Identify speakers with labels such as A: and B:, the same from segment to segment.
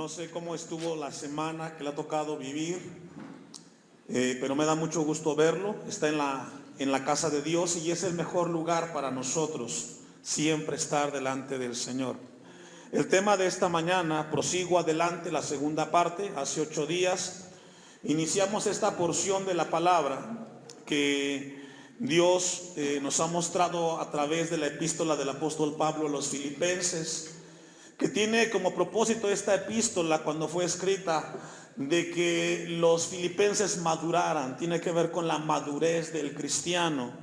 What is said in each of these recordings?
A: No sé cómo estuvo la semana que le ha tocado vivir, pero me da mucho gusto verlo. Está en la casa de Dios y es el mejor lugar para nosotros siempre estar delante del Señor. El tema de esta mañana, prosigo adelante, la segunda parte. Hace 8 días iniciamos esta porción de la palabra que Dios nos ha mostrado a través de la epístola del apóstol Pablo a los Filipenses, que tiene como propósito esta epístola, cuando fue escrita, de que los filipenses maduraran. Tiene que ver con la madurez del cristiano.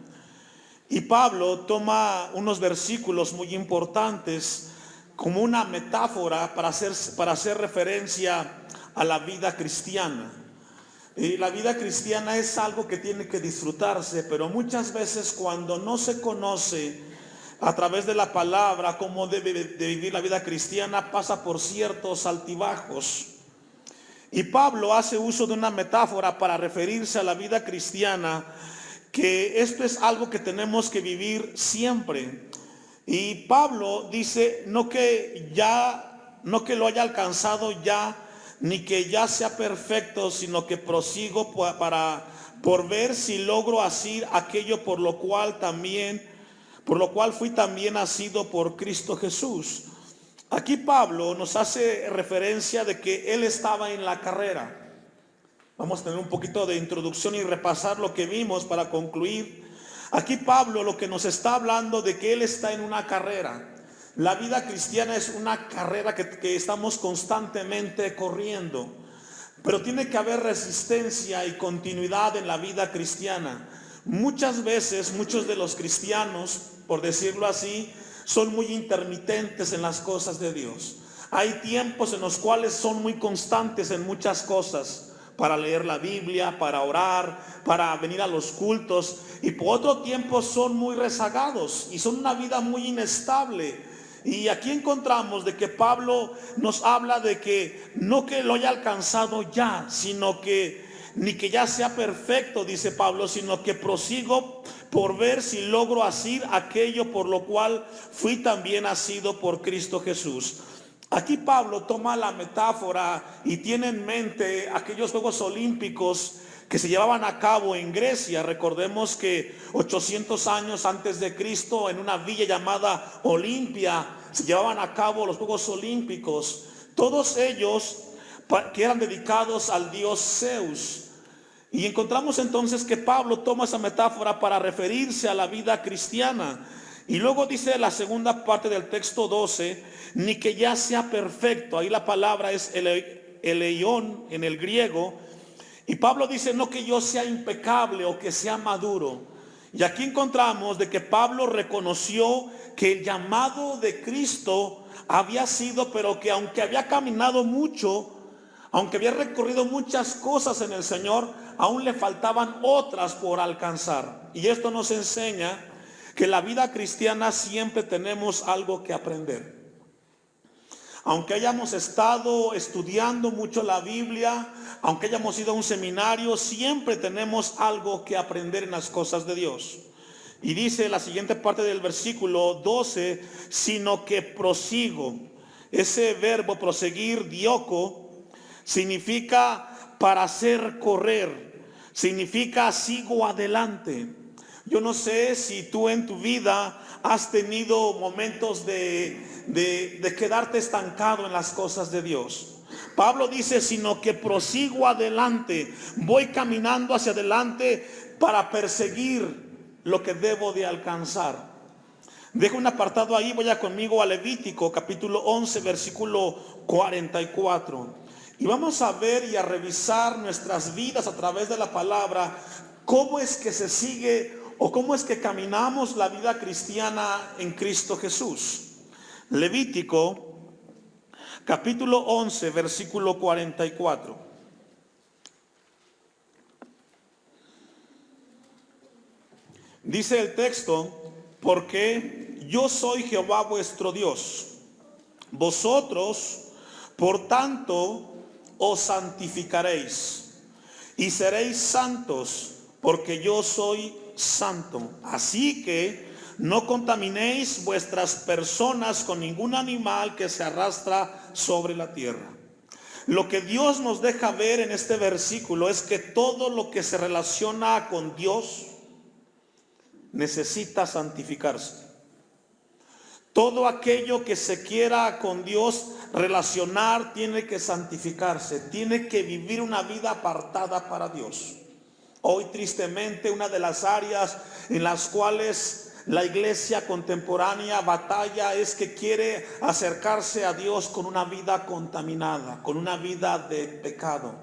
A: Y Pablo toma unos versículos muy importantes como una metáfora para hacer referencia a la vida cristiana. Y la vida cristiana es algo que tiene que disfrutarse, pero muchas veces cuando no se conoce a través de la palabra cómo debe de vivir la vida cristiana, pasa por ciertos altibajos. Y Pablo hace uso de una metáfora para referirse a la vida cristiana, que esto es algo que tenemos que vivir siempre. Y Pablo dice, no que lo haya alcanzado ya, ni que ya sea perfecto, sino que prosigo por ver si logro hacer aquello por lo cual fui también nacido por Cristo Jesús. Aquí Pablo nos hace referencia de que él estaba en la carrera. Vamos a tener un poquito de introducción y repasar lo que vimos para concluir. Aquí Pablo lo que nos está hablando de que él está en una carrera. La vida cristiana es una carrera que estamos constantemente corriendo, pero tiene que haber resistencia y continuidad en la vida cristiana. Muchas veces, muchos de los cristianos, por decirlo así, son muy intermitentes en las cosas de Dios. Hay tiempos en los cuales son muy constantes en muchas cosas, para leer la Biblia, para orar, para venir a los cultos, y por otro tiempo son muy rezagados y son una vida muy inestable. Y aquí encontramos de que Pablo nos habla de que no que lo haya alcanzado ya, sino que ni que ya sea perfecto, dice Pablo, sino que prosigo por ver si logro hacer aquello por lo cual fui también nacido por Cristo Jesús. Aquí Pablo toma la metáfora y tiene en mente aquellos Juegos Olímpicos que se llevaban a cabo en Grecia. Recordemos que 800 años antes de Cristo, en una villa llamada Olimpia, se llevaban a cabo los Juegos Olímpicos. Todos ellos que eran dedicados al dios Zeus. Y encontramos entonces que Pablo toma esa metáfora para referirse a la vida cristiana. Y luego dice la segunda parte del texto 12, ni que ya sea perfecto. Ahí la palabra es eleion en el griego. Y Pablo dice, no que yo sea impecable o que sea maduro. Y aquí encontramos de que Pablo reconoció que el llamado de Cristo había sido, pero que aunque había caminado mucho, aunque había recorrido muchas cosas en el Señor, aún le faltaban otras por alcanzar. Y esto nos enseña que la vida cristiana siempre tenemos algo que aprender. Aunque hayamos estado estudiando mucho la Biblia, aunque hayamos ido a un seminario, siempre tenemos algo que aprender en las cosas de Dios. Y dice la siguiente parte del versículo 12, sino que prosigo. Ese verbo proseguir, dioko, significa para hacer correr, significa sigo adelante. Yo no sé si tú en tu vida has tenido momentos de quedarte estancado en las cosas de Dios. Pablo dice, sino que prosigo adelante, voy caminando hacia adelante para perseguir lo que debo de alcanzar. Dejo un apartado ahí, vaya conmigo a Levítico capítulo 11 versículo 44. Y vamos a ver y a revisar nuestras vidas a través de la palabra, cómo es que se sigue o cómo es que caminamos la vida cristiana en Cristo Jesús. Levítico capítulo 11 versículo 44. Dice el texto, porque yo soy Jehová vuestro Dios, vosotros por tanto os santificaréis y seréis santos, porque yo soy santo. Así que no contaminéis vuestras personas con ningún animal que se arrastra sobre la tierra. Lo que Dios nos deja ver en este versículo es que todo lo que se relaciona con Dios necesita santificarse. Todo aquello que se quiera con Dios relacionar tiene que santificarse, tiene que vivir una vida apartada para Dios. Hoy tristemente una de las áreas en las cuales la iglesia contemporánea batalla es que quiere acercarse a Dios con una vida contaminada, con una vida de pecado.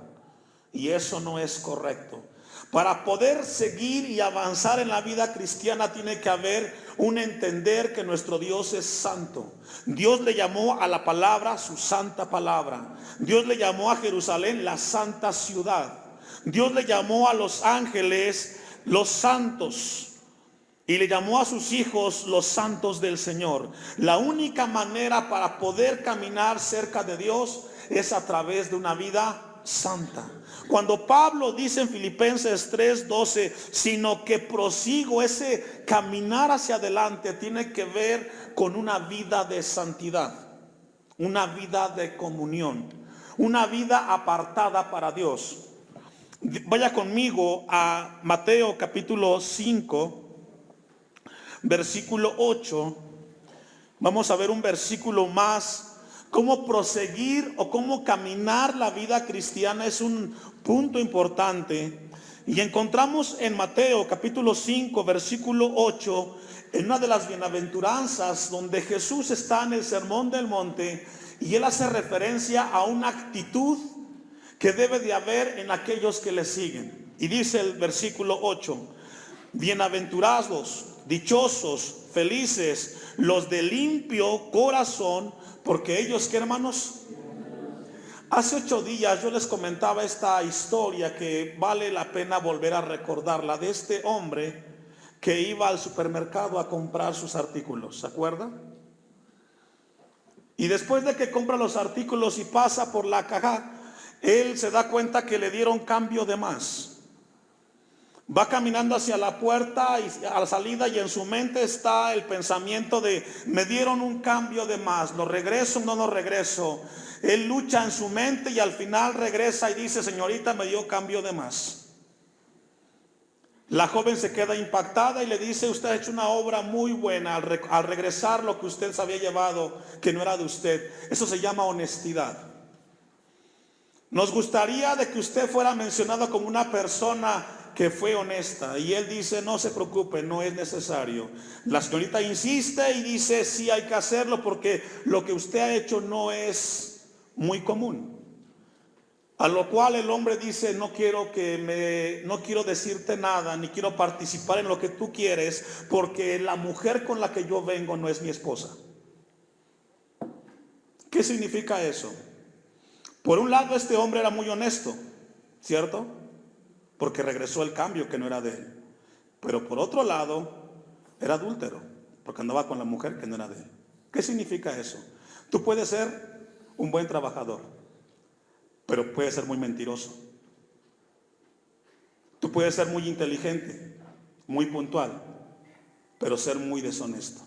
A: Y eso no es correcto. Para poder seguir y avanzar en la vida cristiana tiene que haber un entender que nuestro Dios es santo. Dios le llamó a la palabra su santa palabra. Dios le llamó a Jerusalén la santa ciudad. Dios le llamó a los ángeles los santos y le llamó a sus hijos los santos del Señor. La única manera para poder caminar cerca de Dios es a través de una vida santa. Cuando Pablo dice en Filipenses 3:12, sino que prosigo, ese caminar hacia adelante tiene que ver con una vida de santidad, una vida de comunión, una vida apartada para Dios. Vaya conmigo a Mateo capítulo 5, versículo 8. Vamos a ver un versículo más. Cómo proseguir o cómo caminar la vida cristiana es un punto importante. Y encontramos en Mateo capítulo 5, versículo 8, en una de las bienaventuranzas donde Jesús está en el Sermón del Monte y él hace referencia a una actitud que debe de haber en aquellos que le siguen. Y dice el versículo 8, bienaventurados, dichosos, felices, los de limpio corazón, porque ellos, ¿qué, hermanos? Hace 8 días yo les comentaba esta historia que vale la pena volver a recordarla, de este hombre que iba al supermercado a comprar sus artículos, ¿se acuerdan? Y después de que compra los artículos y pasa por la caja, él se da cuenta que le dieron cambio de más. Va caminando hacia la puerta y a la salida, y en su mente está el pensamiento de: me dieron un cambio de más, ¿lo regreso o no lo regreso? Él lucha en su mente y al final regresa y dice: señorita, me dio cambio de más. La joven se queda impactada y le dice: usted ha hecho una obra muy buena al regresar lo que usted se había llevado, que no era de usted. Eso se llama honestidad. Nos gustaría de que usted fuera mencionado como una persona que fue honesta. Y él dice: no se preocupe, no es necesario. La señorita insiste y dice: sí, hay que hacerlo porque lo que usted ha hecho no es muy común. A lo cual el hombre dice: no quiero decirte nada, ni quiero participar en lo que tú quieres, porque la mujer con la que yo vengo no es mi esposa. ¿Qué significa eso? Por un lado, este hombre era muy honesto, ¿cierto? Porque regresó el cambio que no era de él. Pero por otro lado, era adúltero, porque andaba con la mujer que no era de él. ¿Qué significa eso? Tú puedes ser un buen trabajador, pero puedes ser muy mentiroso. Tú puedes ser muy inteligente, muy puntual, pero ser muy deshonesto.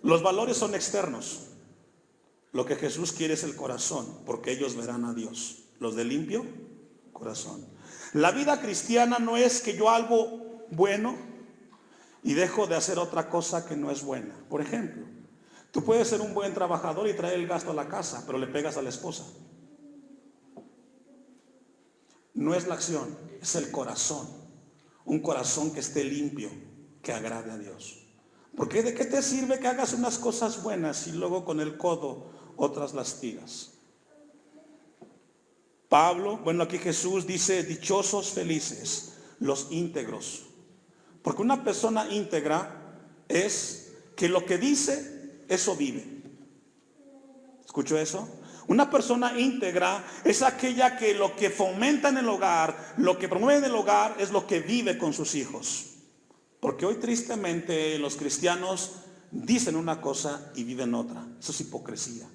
A: Los valores son externos. Lo que Jesús quiere es el corazón, porque ellos verán a Dios. Los de limpio corazón. La vida cristiana no es que yo hago bueno y dejo de hacer otra cosa que no es buena. Por ejemplo, tú puedes ser un buen trabajador y traer el gasto a la casa, pero le pegas a la esposa. No es la acción, es el corazón. Un corazón que esté limpio, que agrade a Dios. Porque ¿de qué te sirve que hagas unas cosas buenas y luego con el codo otras las tiras? Pablo, aquí Jesús dice: dichosos, felices, los íntegros. Porque una persona íntegra es que lo que dice, eso vive. ¿Escuchó eso? Una persona íntegra es aquella que lo que fomenta en el hogar, lo que promueve en el hogar, es lo que vive con sus hijos. Porque hoy tristemente los cristianos dicen una cosa y viven otra. Eso es hipocresía.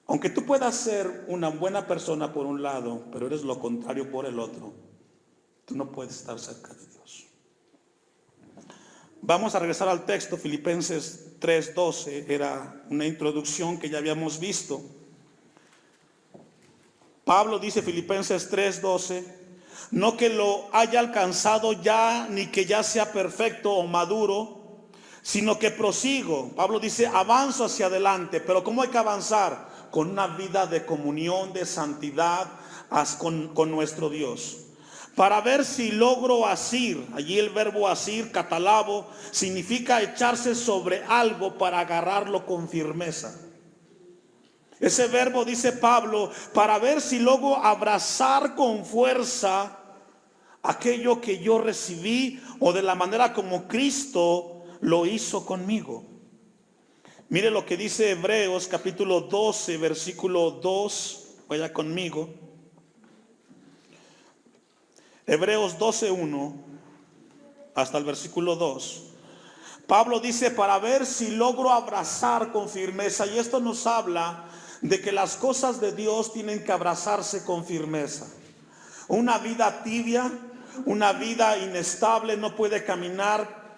A: Aunque tú puedas ser una buena persona por un lado, pero eres lo contrario por el otro, tú no puedes estar cerca de Dios. Vamos a regresar al texto, Filipenses 3:12, era una introducción que ya habíamos visto. Pablo dice, Filipenses 3:12, no que lo haya alcanzado ya, ni que ya sea perfecto o maduro, sino que prosigo. Pablo dice, avanzo hacia adelante. Pero ¿cómo hay que avanzar? Con una vida de comunión, de santidad con nuestro Dios. Para ver si logro asir. Allí el verbo asir, catalabo, significa echarse sobre algo para agarrarlo con firmeza. Ese verbo, dice Pablo, para ver si logro abrazar con fuerza aquello que yo recibí, o de la manera como Cristo lo hizo conmigo. Mire lo que dice Hebreos capítulo 12, versículo 2. Vaya conmigo. Hebreos 12:1 hasta el versículo 2. Pablo dice, para ver si logro abrazar con firmeza. Y esto nos habla de que las cosas de Dios tienen que abrazarse con firmeza. Una vida tibia, una vida inestable no puede caminar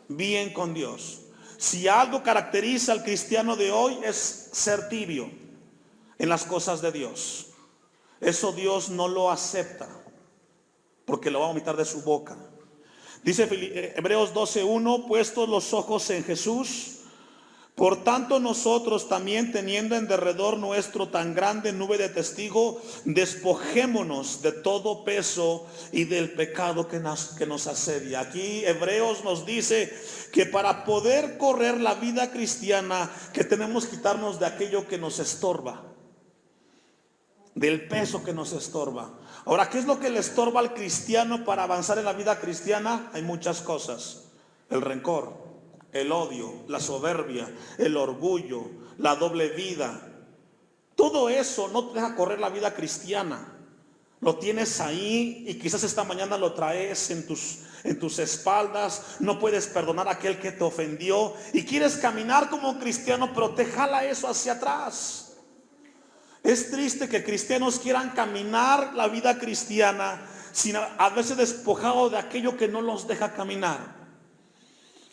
A: bien con Dios. Si algo caracteriza al cristiano de hoy es ser tibio en las cosas de Dios. Eso Dios no lo acepta, porque lo va a vomitar de su boca. Dice Hebreos 12:1, puestos los ojos en Jesús, por tanto nosotros también, teniendo en derredor nuestro tan grande nube de testigos, despojémonos de todo peso y del pecado que nos asedia. Aquí Hebreos nos dice que para poder correr la vida cristiana, que tenemos que quitarnos de aquello que nos estorba, del peso que nos estorba. Ahora, ¿qué es lo que le estorba al cristiano para avanzar en la vida cristiana? Hay muchas cosas. El rencor, el odio, la soberbia, el orgullo, la doble vida. Todo eso no te deja correr la vida cristiana. Lo tienes ahí y quizás esta mañana lo traes en tus espaldas. No puedes perdonar a aquel que te ofendió y quieres caminar como cristiano, pero te jala eso hacia atrás. Es triste que cristianos quieran caminar la vida cristiana sin haberse despojado de aquello que no los deja caminar.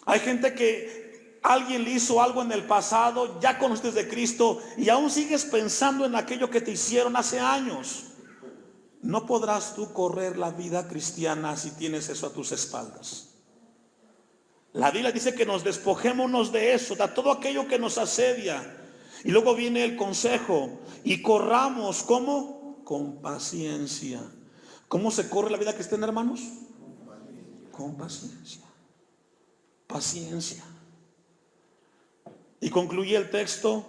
A: Hay gente que alguien le hizo algo en el pasado, ya conoces de Cristo y aún sigues pensando en aquello que te hicieron hace años. No podrás tú correr la vida cristiana si tienes eso a tus espaldas. La Biblia dice que nos despojémonos de eso, de todo aquello que nos asedia. Y luego viene el consejo, y corramos, ¿cómo? Con paciencia. ¿Cómo se corre la vida cristiana, hermanos? Con paciencia. Paciencia. Y concluye el texto,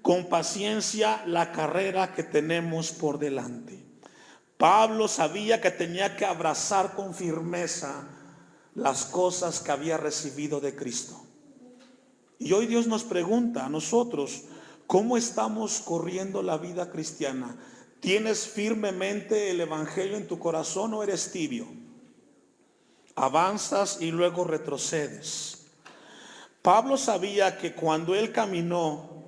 A: con paciencia la carrera que tenemos por delante. Pablo sabía que tenía que abrazar con firmeza las cosas que había recibido de Cristo. Y hoy Dios nos pregunta a nosotros, ¿cómo estamos corriendo la vida cristiana? ¿Tienes firmemente el evangelio en tu corazón o eres tibio? Avanzas y luego retrocedes. Pablo sabía que cuando él caminó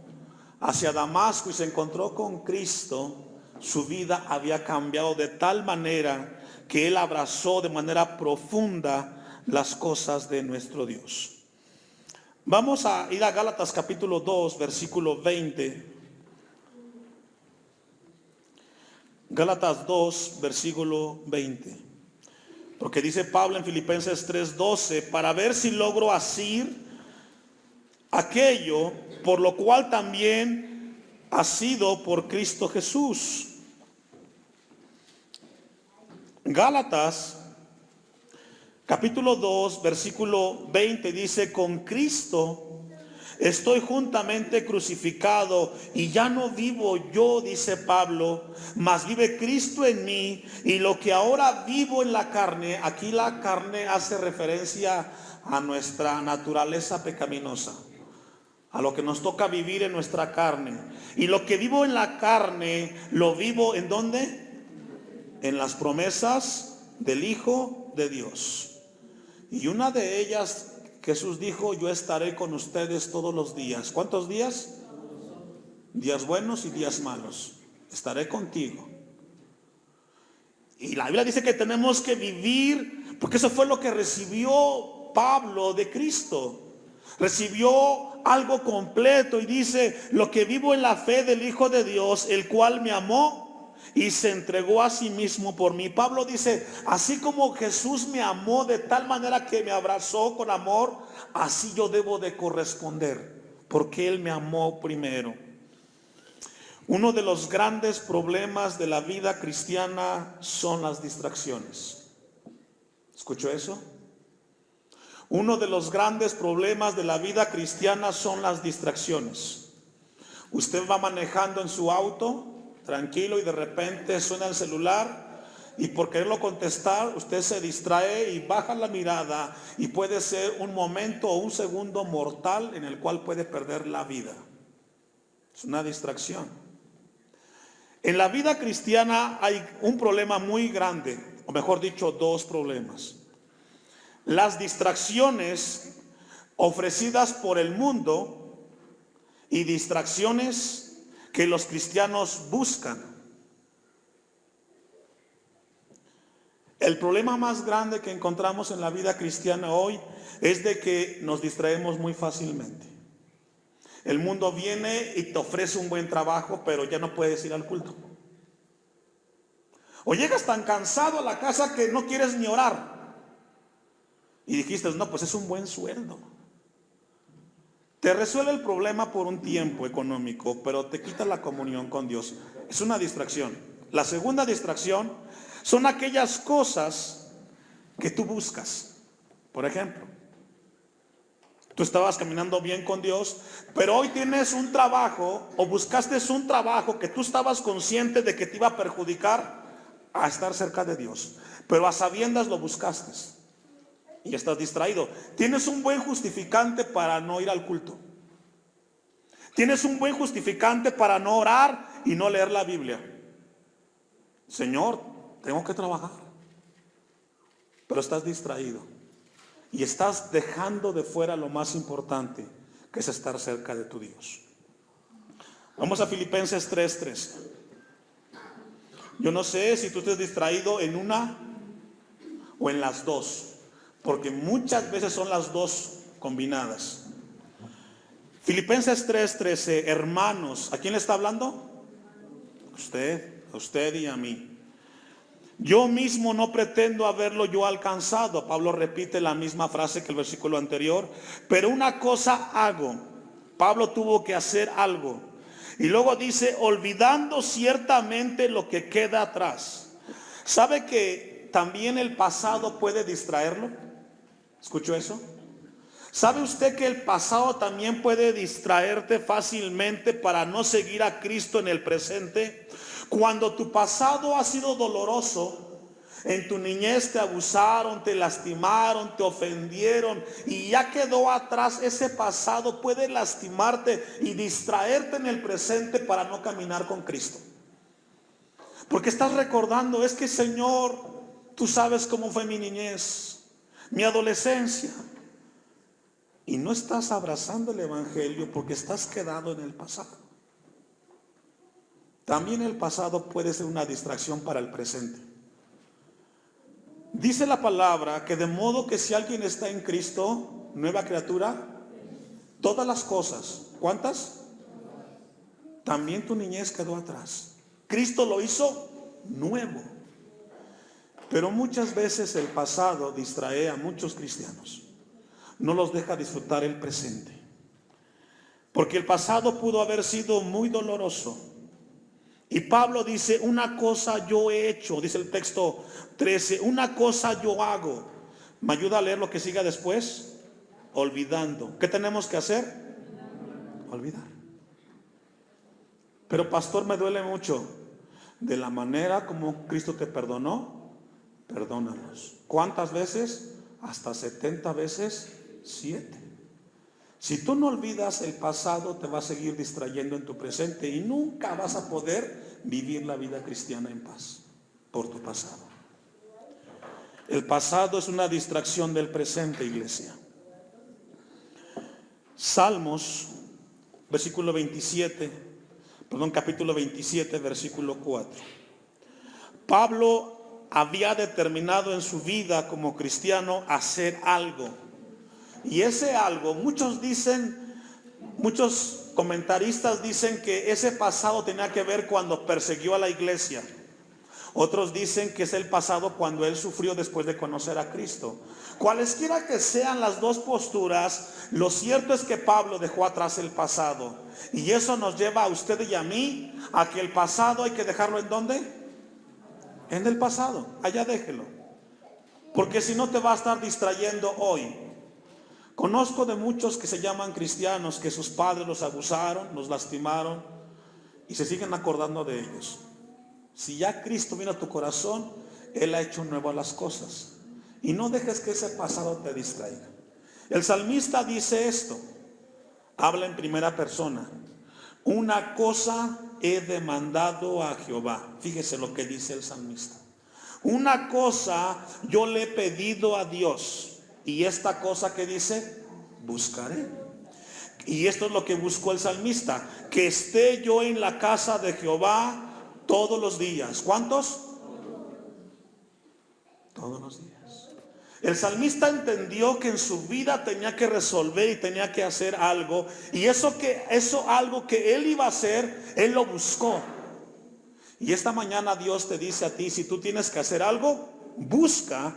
A: hacia Damasco y se encontró con Cristo, su vida había cambiado de tal manera que él abrazó de manera profunda las cosas de nuestro Dios. Vamos a ir a Gálatas capítulo 2, versículo 20. Gálatas 2, versículo 20. Porque dice Pablo en Filipenses 3:12, para ver si logro asir aquello por lo cual también ha sido por Cristo Jesús. Gálatas capítulo 2, versículo 20 dice, con Cristo estoy juntamente crucificado y ya no vivo yo, dice Pablo, mas vive Cristo en mí, y lo que ahora vivo en la carne, aquí la carne hace referencia a nuestra naturaleza pecaminosa, a lo que nos toca vivir en nuestra carne. Y lo que vivo en la carne, lo vivo ¿en dónde? En las promesas del Hijo de Dios. Y una de ellas, Jesús dijo, yo estaré con ustedes todos los días. ¿Cuántos días? Días buenos y días malos. Estaré contigo. Y la Biblia dice que tenemos que vivir, porque eso fue lo que recibió Pablo de Cristo. Recibió algo completo y dice: lo que vivo en la fe del Hijo de Dios, el cual me amó y se entregó a sí mismo por mí. Pablo dice: así como Jesús me amó de tal manera que me abrazó con amor, así yo debo de corresponder, porque Él me amó primero. Uno de los grandes problemas de la vida cristiana son las distracciones. ¿Escuchó eso? Uno de los grandes problemas de la vida cristiana son las distracciones. Usted va manejando en su auto, tranquilo, y de repente suena el celular, y por quererlo contestar, usted se distrae y baja la mirada, y puede ser un momento o un segundo mortal en el cual puede perder la vida. Es una distracción. En la vida cristiana hay un problema muy grande, o mejor dicho, dos problemas. Las distracciones ofrecidas por el mundo y distracciones que los cristianos buscan. El problema más grande que encontramos en la vida cristiana hoy es de que nos distraemos muy fácilmente. El mundo viene y te ofrece un buen trabajo, pero ya no puedes ir al culto. O llegas tan cansado a la casa que no quieres ni orar. Y dijiste: no, pues es un buen sueldo. Te resuelve el problema por un tiempo económico, pero te quita la comunión con Dios. Es una distracción. La segunda distracción son aquellas cosas que tú buscas. Por ejemplo, tú estabas caminando bien con Dios, pero hoy tienes un trabajo, o buscaste un trabajo que tú estabas consciente de que te iba a perjudicar a estar cerca de Dios, pero a sabiendas lo buscaste y estás distraído. Tienes un buen justificante para no ir al culto. Tienes un buen justificante para no orar y no leer la Biblia. Señor, tengo que trabajar. Pero estás distraído y estás dejando de fuera lo más importante, que es estar cerca de tu Dios. Vamos a Filipenses 3:3. Yo no sé si tú estés distraído en una o en las dos, porque muchas veces son las dos combinadas. Filipenses 3:13. Hermanos, ¿a quién le está hablando? A usted y a mí. Yo mismo no pretendo haberlo yo alcanzado. Pablo repite la misma frase que el versículo anterior. Pero una cosa hago. Pablo tuvo que hacer algo. Y luego dice: olvidando ciertamente lo que queda atrás. ¿Sabe que también el pasado puede distraerlo? ¿Escuchó eso? ¿Sabe usted que el pasado también puede distraerte fácilmente para no seguir a Cristo en el presente? Cuando tu pasado ha sido doloroso, en tu niñez te abusaron, te lastimaron, te ofendieron y ya quedó atrás, ese pasado puede lastimarte y distraerte en el presente para no caminar con Cristo. Porque estás recordando: es que, Señor, tú sabes cómo fue mi niñez, mi adolescencia. Y no estás abrazando el evangelio porque estás quedado en el pasado. También el pasado puede ser una distracción para el presente. Dice la palabra que de modo que si alguien está en Cristo, nueva criatura, todas las cosas, ¿cuántas? También tu niñez quedó atrás. Cristo lo hizo nuevo. Pero muchas veces el pasado distrae a muchos cristianos. No los deja disfrutar el presente. Porque el pasado pudo haber sido muy doloroso. Y Pablo dice: una cosa yo he hecho, dice el texto 13, una cosa yo hago. ¿Me ayuda a leer lo que siga después? Olvidando. ¿Qué tenemos que hacer? Olvidar. Pero pastor, me duele mucho. De la manera como Cristo te perdonó, perdónalos. ¿Cuántas veces? Hasta 70 veces 7. Si tú no olvidas el pasado, te va a seguir distrayendo en tu presente y nunca vas a poder vivir la vida cristiana en paz por tu pasado. El pasado es una distracción del presente, iglesia. Salmos, capítulo 27, versículo 4. Pablo había determinado en su vida como cristiano hacer algo. Y ese algo, muchos comentaristas dicen que ese pasado tenía que ver cuando persiguió a la iglesia. Otros dicen que es el pasado cuando él sufrió después de conocer a Cristo. Cualesquiera que sean las dos posturas, lo cierto es que Pablo dejó atrás el pasado. Y eso nos lleva a usted y a mí a que el pasado hay que dejarlo ¿en dónde? En el pasado, allá déjelo. Porque si no te va a estar distrayendo hoy. Conozco de muchos que se llaman cristianos, que sus padres los abusaron, los lastimaron y se siguen acordando de ellos. Si ya Cristo vino a tu corazón, Él ha hecho nuevas las cosas. Y no dejes que ese pasado te distraiga. El salmista dice esto, habla en primera persona. Una cosa he demandado a Jehová. Fíjese lo que dice el salmista. Una cosa yo le he pedido a Dios. Y esta cosa que dice, buscaré. Y esto es lo que buscó el salmista. Que esté yo en la casa de Jehová todos los días. ¿Cuántos? Todos los días. El salmista entendió que en su vida tenía que resolver y tenía que hacer algo. Y eso algo que él iba a hacer, él lo buscó. Y esta mañana Dios te dice a ti, si tú tienes que hacer algo, busca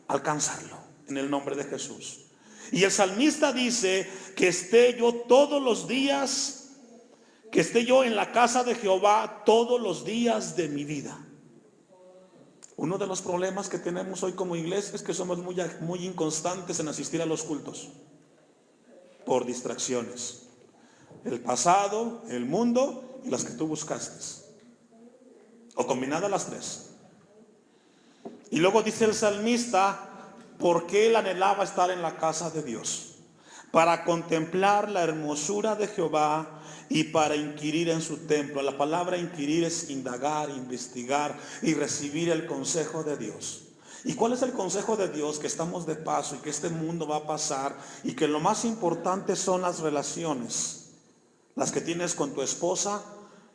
A: alcanzarlo en el nombre de Jesús. Y el salmista dice que esté yo todos los días, que esté yo en la casa de Jehová todos los días de mi vida. Uno de los problemas que tenemos hoy como iglesia es que somos muy inconstantes en asistir a los cultos por distracciones. El pasado, el mundo y las que tú buscaste. O combinadas las tres. Y luego dice el salmista, porque él anhelaba estar en la casa de Dios, para contemplar la hermosura de Jehová y para inquirir en su templo. La palabra inquirir es indagar, investigar y recibir el consejo de Dios. ¿Y cuál es el consejo de Dios? Que estamos de paso y que este mundo va a pasar y que lo más importante son las relaciones, las que tienes con tu esposa,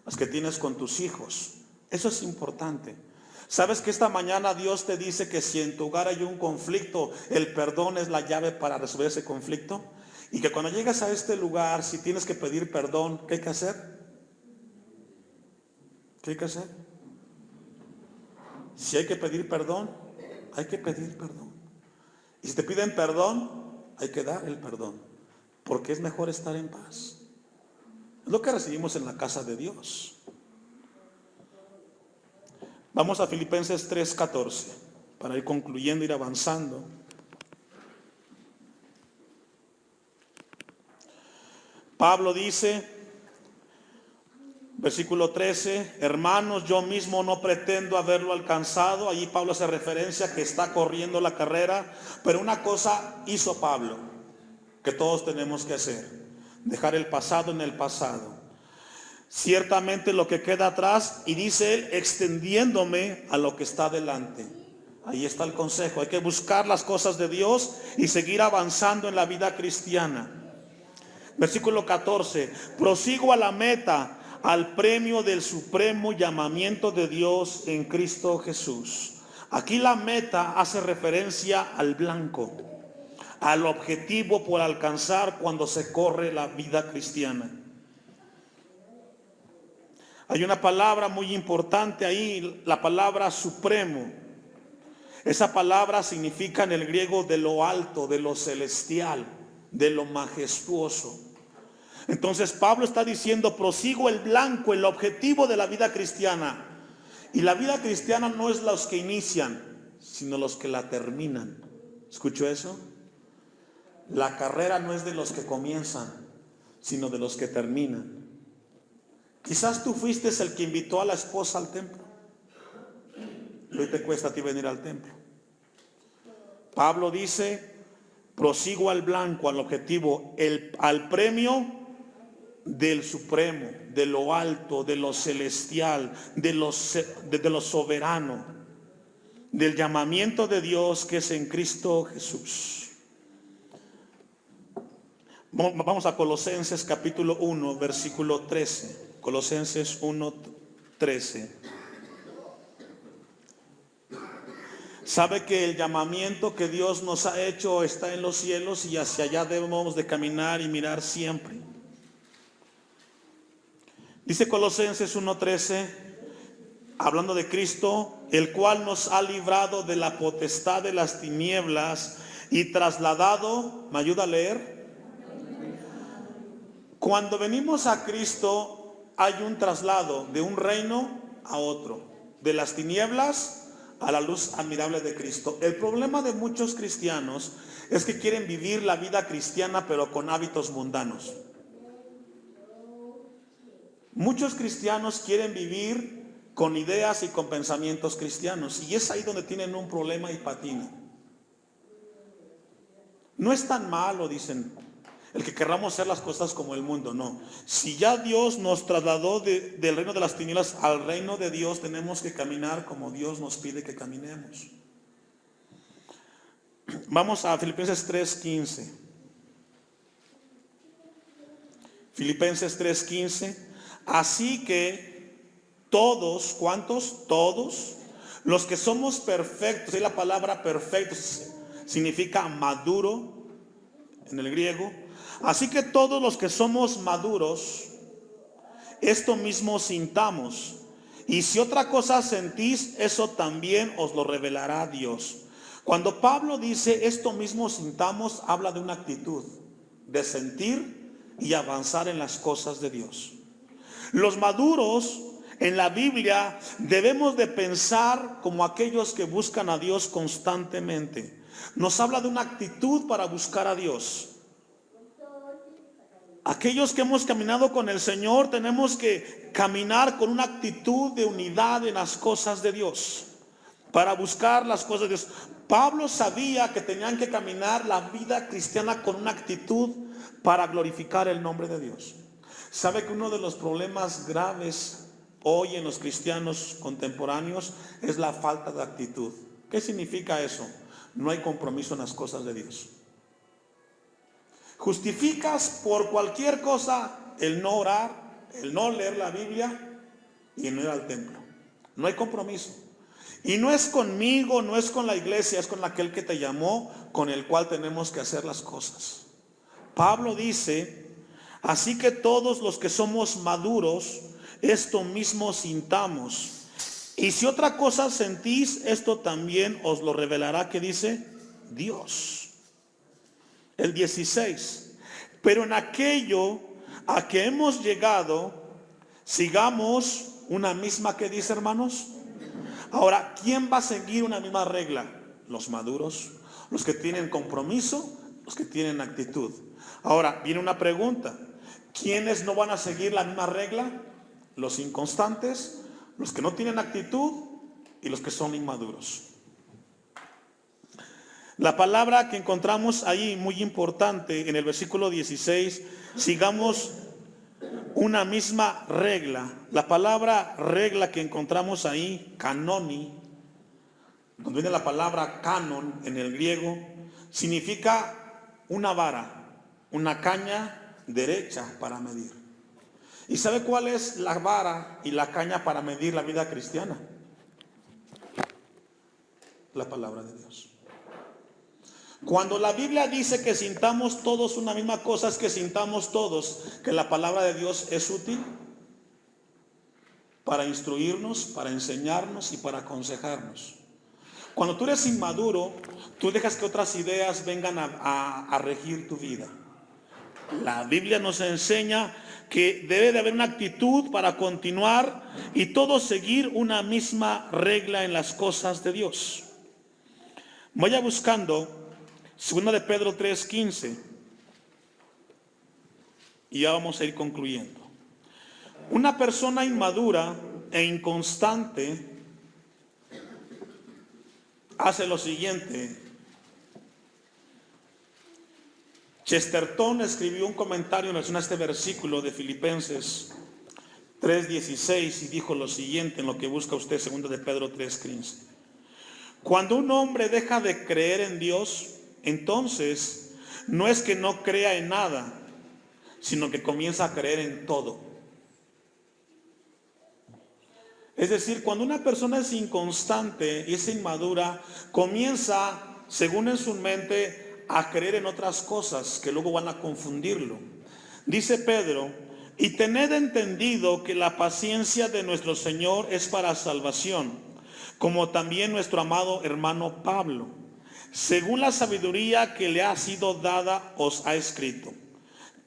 A: las que tienes con tus hijos. Eso es importante. ¿Sabes que esta mañana Dios te dice que si en tu hogar hay un conflicto, el perdón es la llave para resolver ese conflicto? Y que cuando llegas a este lugar, si tienes que pedir perdón, ¿qué hay que hacer? ¿Qué hay que hacer? Si hay que pedir perdón, hay que pedir perdón. Y si te piden perdón, hay que dar el perdón. Porque es mejor estar en paz. Es lo que recibimos en la casa de Dios. Vamos a Filipenses 3:14 para ir concluyendo, ir avanzando. Pablo dice, versículo 13, hermanos, yo mismo no pretendo haberlo alcanzado. Allí Pablo hace referencia a que está corriendo la carrera, pero una cosa hizo Pablo, que todos tenemos que hacer, dejar el pasado en el pasado. Ciertamente lo que queda atrás, y dice él, extendiéndome a lo que está delante. Ahí está el consejo, hay que buscar las cosas de Dios y seguir avanzando en la vida cristiana. Versículo 14, prosigo a la meta, al premio del supremo llamamiento de Dios en Cristo Jesús. Aquí la meta hace referencia al blanco, al objetivo por alcanzar cuando se corre la vida cristiana. Hay una palabra muy importante ahí, la palabra supremo. Esa palabra significa en el griego de lo alto, de lo celestial, de lo majestuoso. Entonces Pablo está diciendo, prosigo el blanco, el objetivo de la vida cristiana. Y la vida cristiana no es los que inician, sino los que la terminan. ¿Escuchó eso? La carrera no es de los que comienzan, sino de los que terminan. Quizás tú fuiste el que invitó a la esposa al templo. Y hoy te cuesta a ti venir al templo. Pablo dice, prosigo al blanco, al objetivo, al premio del supremo, de lo alto, de lo celestial, de lo soberano, del llamamiento de Dios que es en Cristo Jesús. Vamos a Colosenses capítulo 1, versículo 13. Colosenses 1:13. sabe que el llamamiento que Dios nos ha hecho está en los cielos y hacia allá debemos de caminar y mirar siempre. Dice Colosenses 1:13, hablando de Cristo, el cual nos ha librado de la potestad de las tinieblas y trasladado, ¿me ayuda a leer? Cuando venimos a Cristo hay un traslado de un reino a otro, de las tinieblas a la luz admirable de Cristo. El problema de muchos cristianos es que quieren vivir la vida cristiana pero con hábitos mundanos. Muchos cristianos quieren vivir con ideas y con pensamientos cristianos, y es ahí donde tienen un problema y patinan. No es tan malo, dicen, el que querramos hacer las cosas como el mundo, no. Si ya Dios nos trasladó del reino de las tinieblas al reino de Dios, tenemos que caminar como Dios nos pide que caminemos. Vamos a Filipenses 3:15. Filipenses 3:15. Así que todos, ¿cuántos? Todos los que somos perfectos, y la palabra perfecto significa maduro en el griego. Así que todos los que somos maduros, esto mismo sintamos. Y si otra cosa sentís, eso también os lo revelará Dios. Cuando Pablo dice esto mismo sintamos, habla de una actitud de sentir y avanzar en las cosas de Dios. Los maduros en la Biblia debemos de pensar como aquellos que buscan a Dios constantemente. Nos habla de una actitud para buscar a Dios. Aquellos que hemos caminado con el Señor tenemos que caminar con una actitud de unidad en las cosas de Dios, para buscar las cosas de Dios. Pablo sabía que tenían que caminar la vida cristiana con una actitud para glorificar el nombre de Dios. ¿Sabe que uno de los problemas graves hoy en los cristianos contemporáneos es la falta de actitud? ¿Qué significa eso? No hay compromiso en las cosas de Dios. Justificas por cualquier cosa el no orar, el no leer la Biblia y el no ir al templo. No hay compromiso. Y no es conmigo, no es con la iglesia, es con aquel que te llamó, con el cual tenemos que hacer las cosas. Pablo dice, así que todos los que somos maduros, esto mismo sintamos. Y si otra cosa sentís, esto también os lo revelará, ¿qué dice? Dios. El 16. Pero en aquello a que hemos llegado, sigamos una misma, ¿qué dice, hermanos? Ahora, ¿quién va a seguir una misma regla? Los maduros, los que tienen compromiso, los que tienen actitud. Ahora, viene una pregunta. ¿Quiénes no van a seguir la misma regla? Los inconstantes, los que no tienen actitud y los que son inmaduros. La palabra que encontramos ahí, muy importante, en el versículo 16, sigamos una misma regla. La palabra regla que encontramos ahí, canoni, donde viene la palabra canon en el griego, significa una vara, una caña derecha para medir. ¿Y sabe cuál es la vara y la caña para medir la vida cristiana? La palabra de Dios. Cuando la Biblia dice que sintamos todos una misma cosa, es que sintamos todos que la palabra de Dios es útil para instruirnos, para enseñarnos y para aconsejarnos. Cuando tú eres inmaduro, tú dejas que otras ideas vengan a regir tu vida. La Biblia nos enseña que debe de haber una actitud para continuar y todos seguir una misma regla en las cosas de Dios. Vaya buscando 2 de Pedro 3:15 y ya vamos a ir concluyendo. Una persona inmadura e inconstante hace lo siguiente. Chesterton escribió un comentario en relación a este versículo de Filipenses 3:16 y dijo lo siguiente en lo que busca usted, 2 de Pedro 3:15. Cuando un hombre deja de creer en Dios, entonces no es que no crea en nada, sino que comienza a creer en todo. Es decir, cuando una persona es inconstante y es inmadura, comienza, según en su mente, a creer en otras cosas que luego van a confundirlo. Dice Pedro: y tened entendido que la paciencia de nuestro Señor es para salvación, como también nuestro amado hermano Pablo, según la sabiduría que le ha sido dada, os ha escrito.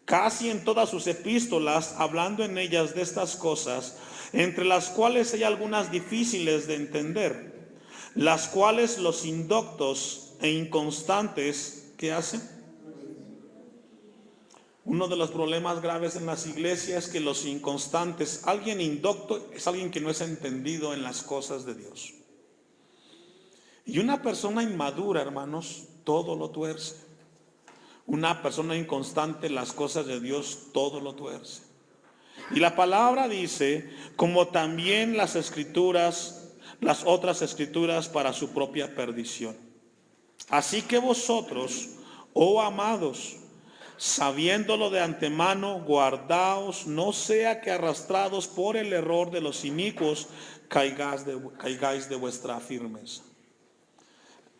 A: Casi en todas sus epístolas, hablando en ellas de estas cosas, entre las cuales hay algunas difíciles de entender, las cuales los indoctos e inconstantes, ¿qué hacen? Uno de los problemas graves en las iglesias es que los inconstantes, alguien indocto es alguien que no es entendido en las cosas de Dios. Y una persona inmadura, hermanos, todo lo tuerce. Una persona inconstante en las cosas de Dios, todo lo tuerce. Y la palabra dice, como también las escrituras, las otras escrituras para su propia perdición. Así que vosotros, oh amados, sabiéndolo de antemano, guardaos, no sea que arrastrados por el error de los inicuos, caigáis de vuestra firmeza.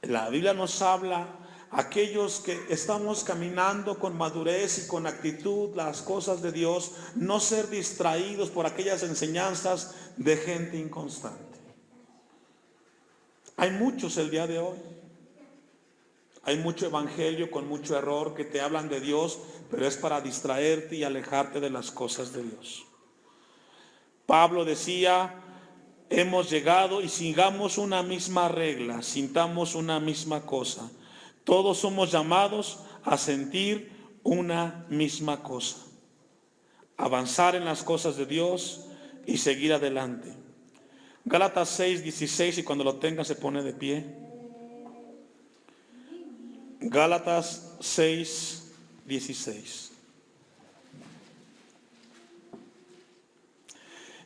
A: La Biblia nos habla, aquellos que estamos caminando con madurez y con actitud las cosas de Dios, no ser distraídos por aquellas enseñanzas de gente inconstante. Hay muchos el día de hoy. Hay mucho evangelio con mucho error que te hablan de Dios, pero es para distraerte y alejarte de las cosas de Dios. Pablo decía: hemos llegado y sigamos una misma regla, sintamos una misma cosa. Todos somos llamados a sentir una misma cosa, avanzar en las cosas de Dios y seguir adelante. Gálatas 6:16, y cuando lo tenga se pone de pie. Gálatas 6:16.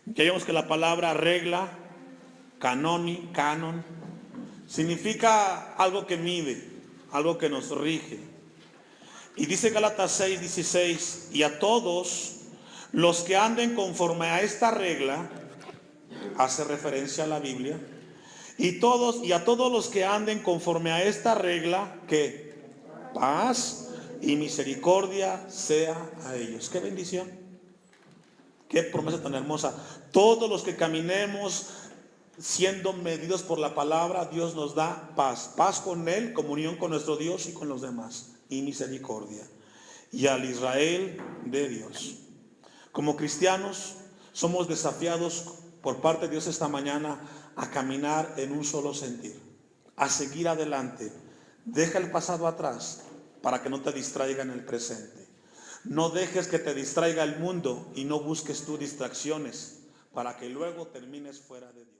A: Ya vemos que la palabra regla, canon, significa algo que mide, algo que nos rige. Y dice Gálatas 6:16, y a todos los que anden conforme a esta regla, hace referencia a la Biblia, y a todos los que anden conforme a esta regla, que paz y misericordia sea a ellos. Qué bendición, qué promesa tan hermosa. Todos los que caminemos siendo medidos por la palabra, Dios nos da paz con Él, comunión con nuestro Dios y con los demás, y misericordia, y al Israel de Dios. Como cristianos somos desafiados por parte de Dios esta mañana a caminar en un solo sentir, a seguir adelante. Deja el pasado atrás para que no te distraiga en el presente. No dejes que te distraiga el mundo y no busques tú distracciones para que luego termines fuera de Dios.